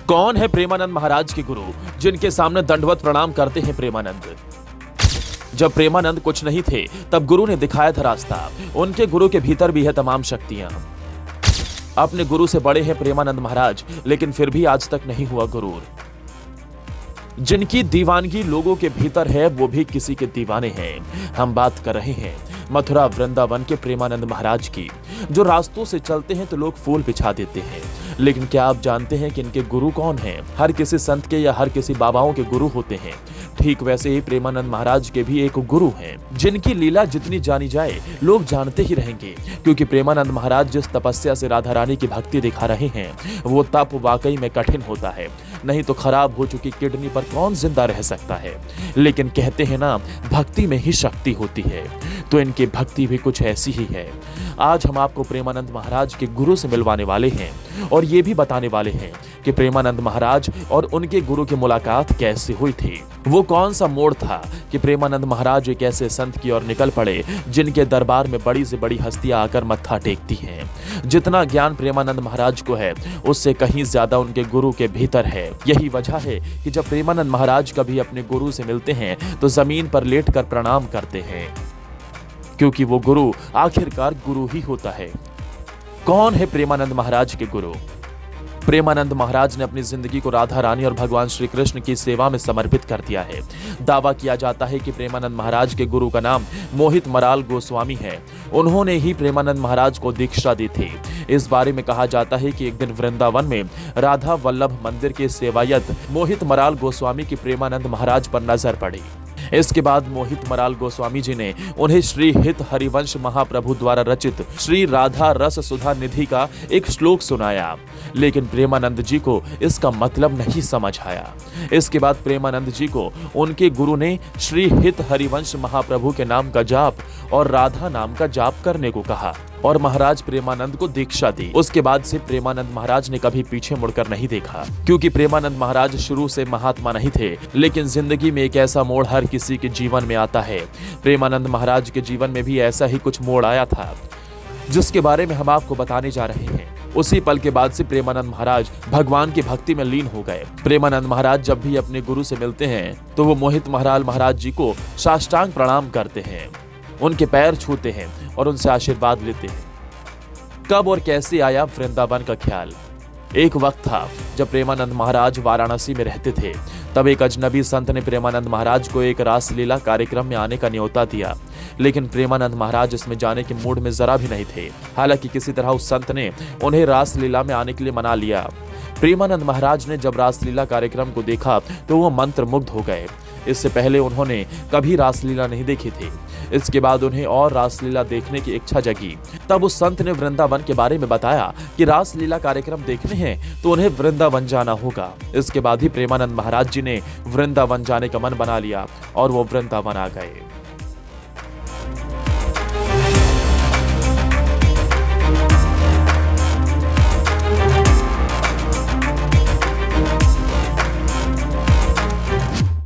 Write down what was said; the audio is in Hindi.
कौन है प्रेमानंद महाराज के गुरु जिनके सामने दंडवत प्रणाम करते हैं प्रेमानंद? जब प्रेमानंद कुछ नहीं थे तब गुरु ने दिखाया था रास्ता। उनके गुरु के भीतर भी है तमाम शक्तियां। अपने गुरु से बड़े हैं प्रेमानंद महाराज, लेकिन फिर भी आज तक नहीं हुआ गुरूर। जिनकी दीवानगी लोगों के भीतर है वो भी किसी के दीवाने हैं। हम बात कर रहे हैं मथुरा वृंदावन के प्रेमानंद महाराज की, जो रास्तों से चलते हैं तो लोग फूल बिछा देते हैं। लेकिन क्या आप जानते हैं कि इनके गुरु कौन हैं? हर किसी संत के या हर किसी बाबाओं के गुरु होते हैं। ठीक वैसे ही प्रेमानंद महाराज के भी एक गुरु हैं, जिनकी लीला जितनी जानी जाए लोग जानते ही रहेंगे। क्योंकि प्रेमानंद महाराज जिस तपस्या से राधा रानी की भक्ति दिखा रहे हैं वो तप वाकई में कठिन होता है। नहीं तो खराब हो चुकी किडनी पर कौन जिंदा रह सकता है। लेकिन कहते हैं ना, भक्ति में ही शक्ति होती है, तो इनकी भक्ति भी कुछ ऐसी ही है। आज हम आपको प्रेमानंद महाराज के गुरु से मिलवाने वाले हैं और ये भी बताने वाले हैं कि प्रेमानंद महाराज और उनके गुरु की मुलाकात कैसे हुई थी। वो कौन सा मोड़ था कि प्रेमानंद महाराज एक ऐसे संत की ओर निकल पड़े जिनके दरबार में बड़ी से बड़ी हस्तियां आकर मत्था टेकती हैं। जितना ज्ञान प्रेमानंद महाराज को है उससे कहीं ज्यादा उनके गुरु के भीतर है। यही वजह है कि जब प्रेमानंद महाराज कभी अपने गुरु से मिलते हैं तो जमीन पर लेटकर प्रणाम करते हैं, क्योंकि वो गुरु आखिरकार गुरु ही होता है। कौन है प्रेमानंद महाराज के गुरु? प्रेमानंद महाराज ने अपनी जिंदगी को राधा रानी और भगवान श्री कृष्ण की सेवा में समर्पित कर दिया है। दावा किया जाता है कि प्रेमानंद महाराज के गुरु का नाम मोहित मराल गोस्वामी है। उन्होंने ही प्रेमानंद महाराज को दीक्षा दी थी। इस बारे में कहा जाता है कि एक दिन वृंदावन में राधा वल्लभ मंदिर के सेवायत मोहित मराल गोस्वामी की प्रेमानंद महाराज पर नजर पड़ी। इसके बाद मोहित मराल गोस्वामी जी ने उन्हें श्री हित हरिवंश महाप्रभु द्वारा रचित श्री राधा रस सुधा निधि का एक श्लोक सुनाया, लेकिन प्रेमानंद जी को इसका मतलब नहीं समझ आया। इसके बाद प्रेमानंद जी को उनके गुरु ने श्री हित हरिवंश महाप्रभु के नाम का जाप और राधा नाम का जाप करने को कहा और महाराज प्रेमानंद को दीक्षा दी। उसके बाद से प्रेमानंद महाराज ने कभी पीछे मुड़कर नहीं देखा, क्योंकि प्रेमानंद महाराज शुरू से महात्मा नहीं थे। लेकिन जिंदगी में एक ऐसा मोड़ हर किसी के जीवन में आता है। प्रेमानंद महाराज के जीवन में भी ऐसा ही कुछ मोड़ आया था, जिसके बारे में हम आपको बताने जा रहे हैं। उसी पल के बाद से प्रेमानंद महाराज भगवान की भक्ति में लीन हो गए। प्रेमानंद महाराज जब भी अपने गुरु से मिलते हैं तो वो मोहित मराल महाराज जी को साष्टांग प्रणाम करते हैं, उनके पैर छूते हैं और उनसे आशीर्वाद लेते हैं। कब और कैसे आया वृंदावन का ख्याल? एक वक्त था जब प्रेमानंद महाराज वाराणसी में रहते थे। तब एक अजनबी संत ने प्रेमानंद महाराज को एक रासलीला कार्यक्रम में आने का न्योता दिया, लेकिन प्रेमानंद महाराज इसमें जाने के मूड में जरा भी नहीं थे। हालांकि किसी तरह उस संत ने उन्हें रासलीला में आने के लिए मना लिया। प्रेमानंद महाराज ने जब रासलीला कार्यक्रम को देखा तो वो मंत्रमुग्ध हो गए। इससे पहले उन्होंने कभी रासलीला नहीं देखी थी। इसके बाद उन्हें और रासलीला देखने की इच्छा जगी। तब उस संत ने वृंदावन के बारे में बताया कि रासलीला कार्यक्रम देखने हैं तो उन्हें वृंदावन जाना होगा। इसके बाद ही प्रेमानंद महाराज जी ने वृंदावन जाने का मन बना लिया और वो वृंदावन आ गए।